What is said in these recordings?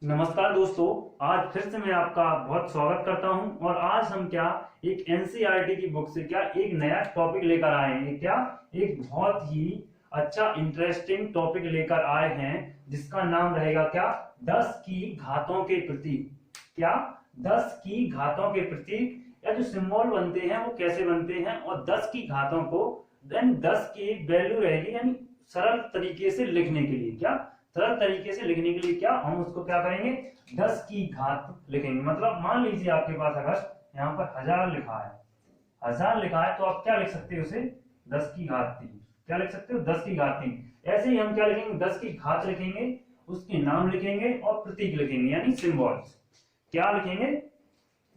नमस्कार दोस्तों। आज फिर से मैं आपका बहुत स्वागत करता हूं और आज हम क्या एक एनसीईआरटी की बुक से क्या एक नया टॉपिक लेकर आए हैं। क्या एक बहुत ही अच्छा इंटरेस्टिंग टॉपिक लेकर आए हैं जिसका नाम रहेगा क्या 10 की घातों के प्रतीक। क्या 10 की घातों के प्रतीक या जो सिंबल बनते हैं वो कैसे बनते हैं और 10 की घातों को देन 10 की वैल्यू रहेगी यानी सरल तरीके से लिखने के लिए क्या सरल तरीके से लिखने के लिए क्या हम उसको क्या करेंगे 10 की घात लिखेंगे। मतलब मान लीजिए आपके पास अगर यहाँ पर 1000 लिखा है 1000 लिखा है तो आप क्या लिख सकते हो उसे 10 की घात 3। क्या लिख सकते हो 10 की घात 3। ऐसे ही हम क्या लिखेंगे 10 की घात लिखेंगे, उसके नाम लिखेंगे और प्रतीक लिखेंगे यानी सिंबल्स। क्या लिखेंगे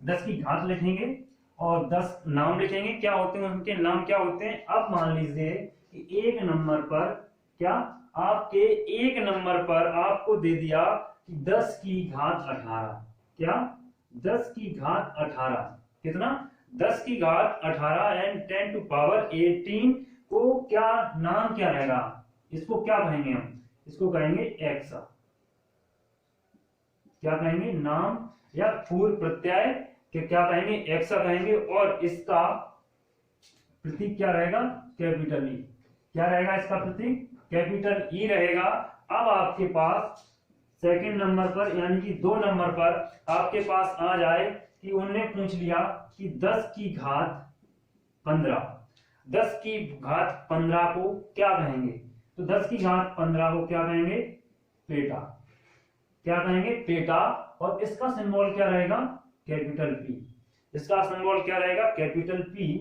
10 की घात लिखेंगे और 10 नाम लिखेंगे। क्या होते हैं उनके नाम क्या होते हैं। अब मान लीजिए कि एक नंबर पर क्या आपके एक नंबर पर आपको दे दिया कि 10 की घात 18। क्या 10 की घात 18 कितना 10 की घात 18 एंड 10 टू पावर 18 को क्या नाम क्या रहेगा। इसको क्या कहेंगे हम इसको कहेंगे एक्स। क्या कहेंगे नाम या पूर्व प्रत्यय के क्या कहेंगे एक्स कहेंगे और इसका प्रतीक क्या रहेगा कैपिटल ई। क्या रहेगा इसका प्रतीक कैपिटल ई रहेगा। अब आपके पास सेकंड नंबर पर यानी कि 2 नंबर पर आपके पास आ जाए कि उन्होंने पूछ लिया कि 10 की घात 15। 10 की घात 15 को क्या कहेंगे तो 10 की घात 15 को क्या कहेंगे पेटा। क्या कहेंगे पेटा और इसका सिंबल क्या रहेगा कैपिटल पी। इसका सिंबल क्या रहेगा कैपिटल पी।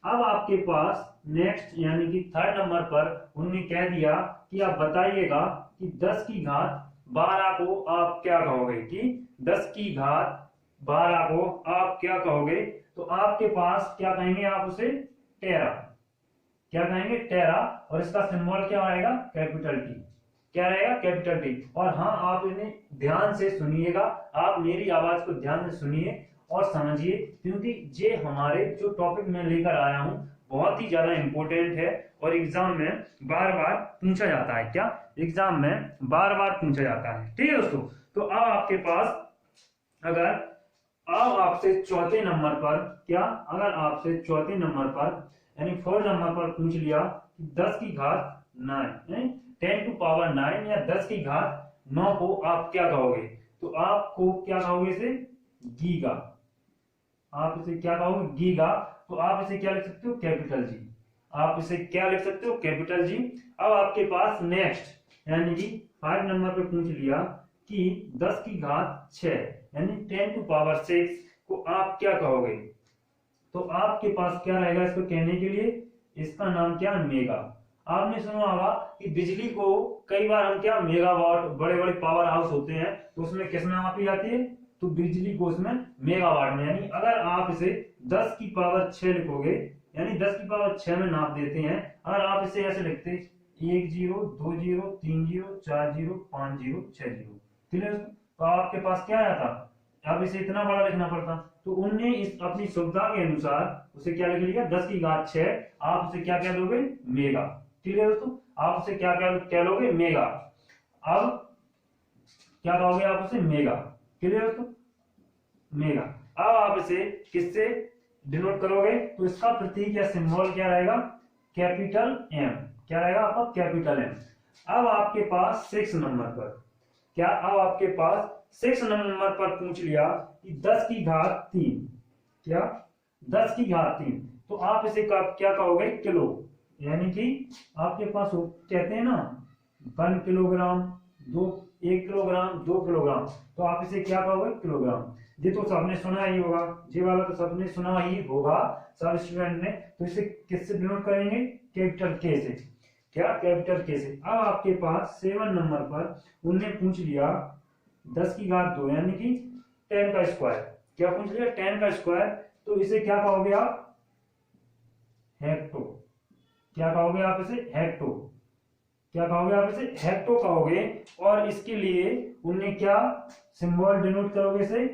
अब आपके पास नेक्स्ट यानी कि थर्ड नंबर पर उन्होंने कह दिया कि आप बताइएगा कि 10 की घात 12 को आप क्या कहोगे कि 10 की घात 12 को आप क्या कहोगे तो आपके पास क्या कहेंगे आप उसे टेरा। क्या कहेंगे टेरा और इसका सिंबल क्या आएगा कैपिटल टी। क्या रहेगा कैपिटल टी। और हाँ आप इन्हें ध्यान से सुनिएगा, आप मेरी आवाज को ध्यान से सुनिए और समझिए क्योंकि ये हमारे जो टॉपिक मैं लेकर आया हूं बहुत ही ज्यादा इंपॉर्टेंट है और एग्जाम में बार बार पूछा जाता है। क्या एग्जाम में बार बार पूछा जाता है। ठीक है दोस्तों। तो अब आपके पास अगर अब आपसे चौथे नंबर पर क्या अगर आपसे चौथे नंबर पर यानी 4 नंबर पर पूछ लिया कि 10 की घात 9 10 टू पावर 9 या 10 की घात 9 को आप क्या कहोगे तो आपको क्या कहोगे इसे गीगा। आप इसे क्या कहोगे गीगा। तो आप इसे क्या लिख सकते हो कैपिटल जी। आप इसे क्या लिख सकते हो कैपिटल जी। अब आपके पास नेक्स्ट यानी कि 5 नंबर पे पूछ लिया कि 10 की घात 6 यानी 10 टू पावर 6 को आप क्या कहोगे तो आपके पास क्या रहेगा इसको कहने के लिए इसका नाम क्या मेगा। आपने सुना होगा कि बिजली को कई बार हम क्या मेगावाट बड़े बड़े पावर हाउस होते हैं तो उसमें किस में मापी जाती है तो बिजली को उसमें मेगावाट में। यानी अगर आप इसे 10 की पावर 6 लिखोगे यानी 10 की पावर 6 में नाप देते हैं। अगर आप इसे ऐसे लिखते 1 0 2 0 3 0 4 0 5 0 6 0 क्लियर तो आपके पास क्या आया था। अब इसे इतना बड़ा लिखना पड़ता तो उनने इस अपनी सुविधा के अनुसार उसे क्या लिख लिया 10 की घात 6 आप उसे क्या कह दोगे मेगा। क्लियर दोस्तों। आप उसे क्या क्या लोगे मेगा। अब क्या कहोगे आप उसे मेगा। क्लियर दोस्तों मेगा। अब आप इसे किससे डिनोट करोगे तो इसका प्रतीक या सिंबल क्या रहेगा कैपिटल एम। क्या रहेगा आपका कैपिटल एम। अब आपके पास 6 नंबर पर क्या अब आपके पास 6 नंबर पर पूछ लिया कि 10 की घात 3। क्या 10 की घात 3 तो आप इसे क्या कहोगे किलो। यानी कि आपके पास कहते हैं ना 1 किलोग्राम 1 किलोग्राम 2 किलोग्राम तो आप इसे क्या कहोगे किलोग्राम। ये तो सबने सुना ही होगा, ये वाला तो सबने सुना ही होगा सब स्टूडेंट ने। तो इसे किससे डिनोट करेंगे कैपिटल के से। क्या कैपिटल के से। अब आपके पास 7 नंबर पर उन्हें पूछ लिया 10 की घात 2 यानी कि 10 का स्क्वायर। क्या पूछ लिया 10 का स्क्वायर तो इसे क्या कहोगे आप हेक्टो। क्या कहोगे आप इसे हेक्टो। क्या कहोगे आप इसे हेक्टो कहोगे और इसके लिए उन्हें क्या सिंबल डिनोट करोगे इसे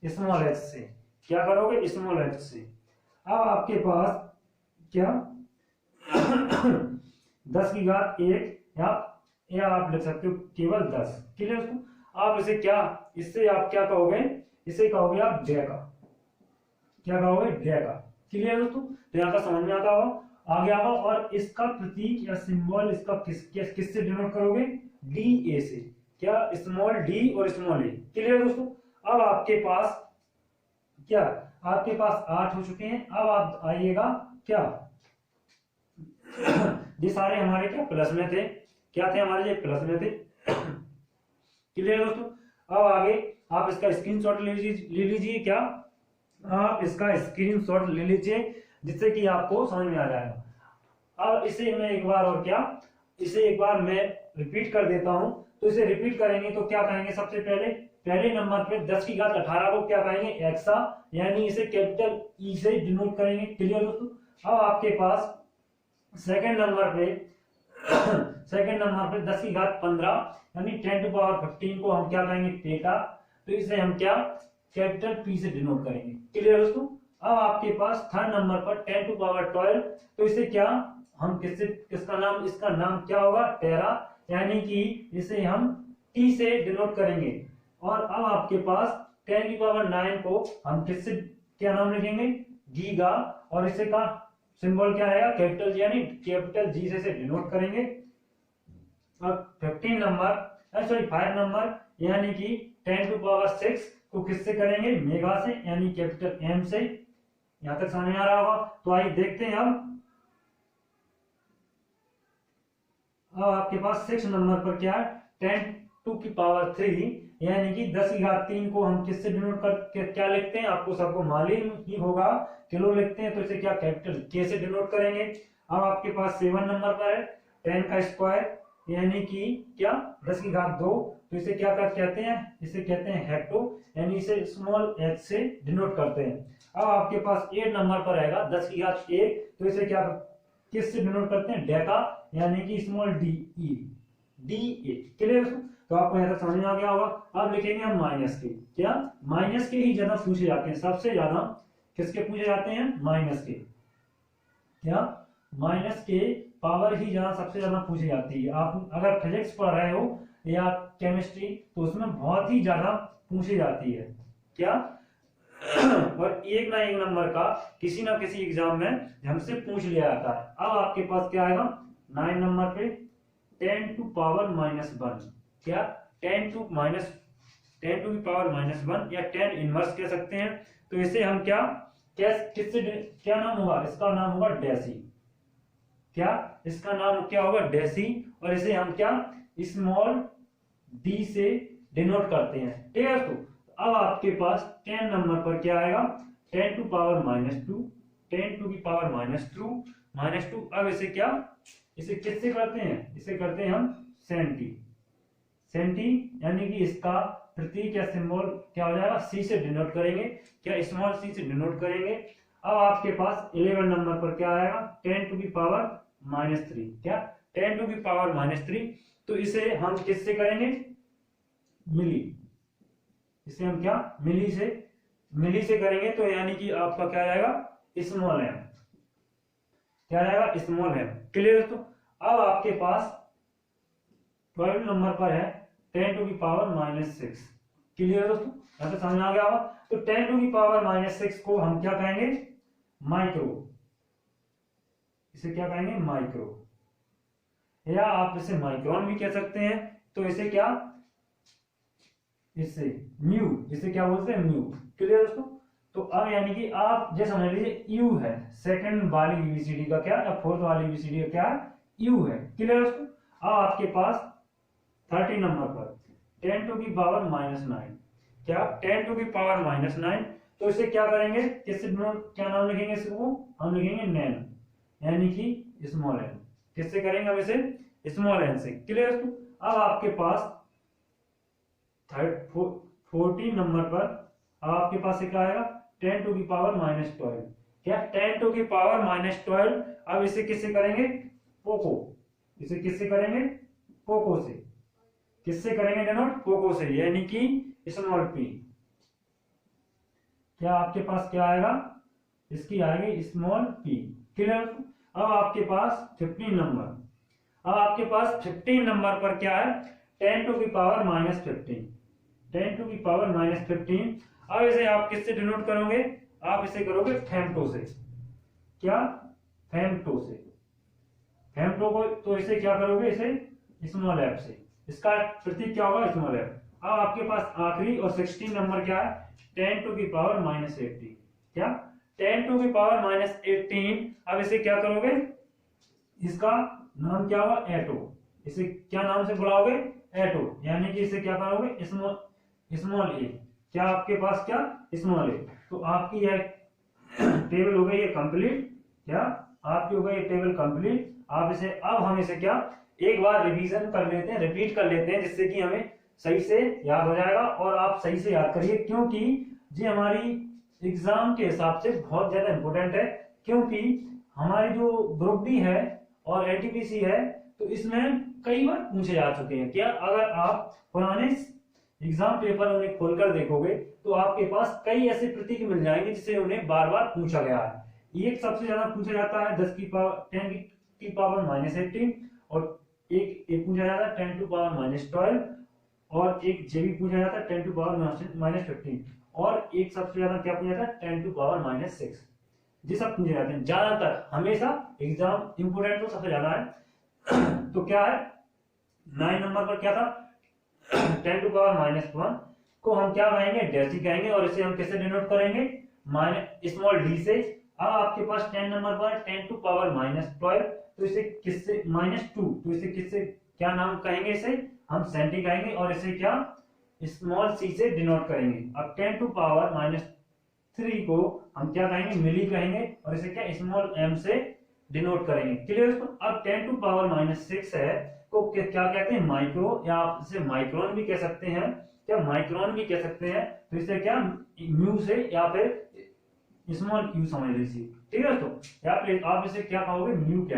स्मॉल एच से। क्या करोगे स्मॉल एच से। अब आपके पास क्या 10 की घात 1 या आप लिख सकते हो केवल 10। क्लियर। आप इसे क्या, इससे आप क्या कहोगे, इसे कहोगे आप डेका। क्या कहोगे, डेका। क्लियर दोस्तों, तो यहाँ का समझ में आता होगा, आ गया होगा। और इसका प्रतीक या सिंबल इसका किससे डिनोट करोगे, डी ए से। क्या, स्मॉल डी और स्मॉल ए। क्लियर दोस्तों, अब आपके पास क्या, आपके पास 8 हो चुके हैं। अब आप आइएगा क्या, ये सारे हमारे क्या प्लस में थे, क्या थे हमारे, ये प्लस में थे। क्लियर दोस्तों, अब आगे आप इसका स्क्रीनशॉट ले लीजिए। क्या, आप इसका स्क्रीनशॉट ले लीजिए, जिससे कि आपको समझ में आ जाएगा। अब इसे मैं एक बार और क्या, इसे एक बार मैं रिपीट कर देता हूं। तो इसे रिपीट करेंगे तो क्या कहेंगे, सबसे पहले नंबर पे 10 की घात 18 को क्या कहेंगे, एक्सा, यानी इसे कैपिटल ई से डिनोट करेंगे। क्लियर दोस्तों, अब आपके पास सेकंड नंबर पे 10 की घात 15 यानी 10 टू पावर 15 को हम क्या कहेंगे, पेटा। तो इसे हम क्या, कैपिटल पी से डिनोट करेंगे। क्लियर दोस्तों, अब आपके पास थर्ड नंबर पर 10 टू पावर 12, तो इसे क्या, हम किसका नाम, इसका नाम क्या होगा, टेरा, यानी कि इसे हम टी से डिनोट करेंगे। और अब आपके पास 10 की पावर 9 को हम किससे क्या नाम लिखेंगे, गीगा, और इसे का सिंबल क्या रहेगा, कैपिटल जी, यानी कैपिटल जी से डिनोट करेंगे। अब 5 नंबर यानी कि 10 टू पावर 6 को किससे करेंगे, मेगा से, यानी कैपिटल एम से। यहां तक समझ में आ रहा होगा। तो आइए देखते हैं अब आपके पास 6 नंबर पर क्या है, 10 टू की पावर 3 यानी कि 10 की घात 3 को हम किससे डिनोट कर क्या लिखते हैं, आपको सबको मालूम ही होगा, किलो लिखते हैं। तो इसे क्या, कैपिटल के से डिनोट करेंगे। अब आपके पास 7 नंबर पर है 10 का स्क्वायर यानी कि क्या, 10 की घात 2, तो इसे क्या कहते हैं, इसे कहते हैं हेक्टो, यानी इसे स्मॉल एच से डिनोट करते हैं। अब आपके पास 8 नंबर पर आएगा 10 की घात 1, तो इसे क्या, किससे डिनोट करते हैं, डेका, यानी कि small D E, D A. Clear, तो आपको यहां तक समझ में आ गया होगा। अब लिखेंगे हम माइनस के। क्या, माइनस के ही ज्यादा पूछे जाते हैं, सबसे ज्यादा किसके पूछे जाते हैं, माइनस के। क्या, माइनस के पावर ही ज्यादा सबसे ज्यादा पूछी जाती है। आप अगर फिजिक्स पढ़ रहे हो या केमिस्ट्री, तो उसमें बहुत ही ज्यादा पूछी जाती है। क्या, और एक ना एक नंबर का किसी ना किसी एग्जाम में हमसे पूछ लिया जाता है। अब आपके पास क्या आएगा, 9 नंबर पे 10 टू पावर -1। क्या, 10 टू की पावर -1 या 10 इनवर्स कह सकते हैं। तो इसे हम क्या, किससे क्या नाम होगा, इसका नाम होगा डेसी। क्या, इसका नाम क्या होगा, डेसी, और इसे हम क्या, स्मॉल डी से डिनोट करते हैं। ठीक है दोस्तों, अब आपके पास 10 नंबर पर क्या आएगा, 10 टू पावर -2, 10 टू की पावर -2। अब इसे क्या, इसे किससे करते हैं, इसे करते हैं हम सेंटी, यानी कि इसका प्रतीक या सिंबल क्या हो जाएगा, सी से डिनोट करेंगे। क्या, स्मॉल सी से डिनोट करेंगे। अब आपके पास 11 नंबर पर क्या आएगा, 10 टू की पावर -3। क्या, 10 टू की पावर -3, तो इसे हम किससे करेंगे, मिली। इसे हम क्या, मिली से करेंगे। तो यानी कि आपका क्या आएगा, स्मॉल एम। क्या आएगा, स्मॉल एम। क्लियर दोस्तों, अब आपके पास 12 नंबर पर है 10 टू की पावर -6। क्लियर दोस्तों, ऐसा समझ आ गया होगा। तो 10 टू की पावर -6 को हम क्या कहेंगे, माइक्रो। इसे क्या कहेंगे, माइक्रो, या आप इसे माइक्रोन भी कह सकते हैं। तो इसे क्या, इससे म्यू, इसे क्या बोलते हैं, म्यू। क्लियर दोस्तों, तो अब यानी कि आप जैसे समझ लीजिए यू है, सेकंड वाली एबीसीडी का क्या, या फोर्थ वाली एबीसीडी का क्या, यू है। क्लियर दोस्तों, अब आपके पास 30 नंबर पर 10 टू की पावर -9। क्या, 10 टू की पावर -9, तो इसे क्या करेंगे, किससे क्या नाम लिखेंगे, इसको हम लिखेंगे नैन, यानी कि स्मॉल एन। किससे करेंगे हम इसे, स्मॉल एन से। क्लियर दोस्तों, अब आपके पास 14 नंबर पर आपके पास क्या आएगा, 10 टू की पावर -12। क्या, 10 टू की पावर -12। अब इसे किससे करेंगे, पोको। इसे किससे करेंगे, पोको से। किससे करेंगे डिनोट, पोको से, यानी कि स्मॉल पी। क्या आपके पास क्या आएगा, इसकी आएगी स्मॉल पी। क्लियर। अब आपके पास 15 नंबर, अब आपके पास 15 नंबर पर क्या है, 10 टू की पावर -15। 10 टू की पावर -15। अब इसे आप किससे डिनोट करोगे? आप इसे करोगे फेमटो से। क्या? फेमटो से। फेमटो को तो इसे क्या करोगे? इसे स्मॉल एफ से। इसका प्रतीक क्या होगा? Small F. अब आपके पास आखिरी और 16 नंबर क्या है? 10 टू की पावर -18। क्या? 10 टू की पावर -18। अब इसे क्या करोगे? इसका नाम क्या होगा? एटो। इसे क्या नाम से बुलाओगे? एटो। यानी कि इसे क्या करोगे? स्मॉल ए। क्या आपके पास? क्या? स्मॉल ए। तो आपकी यह टेबल हो गई है कंप्लीट। क्या? आपकी हो गई ये टेबल कंप्लीट। आप इसे अब हम इसे क्या एक बार रिवीजन कर लेते हैं, रिपीट कर लेते हैं, जिससे कि हमें सही से याद हो जाएगा। और आप सही से याद करिए, क्योंकि ये हमारी एग्जाम के हिसाब से बहुत ज्यादा इंपॉर्टेंट है। क्योंकि हमारी जो ग्रुप डी है और एनटीपीसी है, तो इसमें कई बार पूछे जा चुके हैं। क्या? अगर आप पुराने एग्जाम पेपर उन्हें खोलकर देखोगे तो आपके पास कई ऐसे प्रतीक मिल जाएंगे जिसे उन्हें बार बार पूछा गया है। एक सबसे ज्यादा पूछा जाता है 10 की पावर 10 की पावर -18, और एक पूछा जाता है 10 टू पावर -12, और एक जे भी पूछा जाता है 10 टू पावर -15, और एक सबसे ज्यादा क्या पूछा जाता है 10 टू पावर -6। ये सब पूछे जाते हैं ज्यादातर, हमेशा एग्जाम इंपोर्टेंट तो सबसे ज्यादा है। तो क्या है 9 नंबर पर क्या था? 10 टू पावर -1 को हम क्या कहेंगे? डेसी कहेंगे। और इसे हम किससे डिनोट करेंगे? स्मॉल डी से। अब आपके पास 10 नंबर पर 10 टू पावर -12, तो इसे किससे? -2, तो इसे किससे क्या नाम कहेंगे? इसे हम सेंटी कहेंगे। और इसे क्या? स्मॉल सी से डिनोट करेंगे। अब 10 टू पावर -3 को हम क्या कहेंगे? मिली कहेंगे। और इसे क्या? स्मॉल एम से डिनोट करेंगे। क्लियर इसको? अब 10 टू पावर -6 है को क्या कहते हैं? माइक्रो, या आप इसे माइक्रोन भी कह सकते हैं। क्या? माइक्रोन भी कह सकते हैं। तो इसे क्या? म्यू से या फिर स्मॉल क्यू समझ लीजिए। ठीक है दोस्तों? या फिर आप इसे क्या कहोगे? म्यू क्या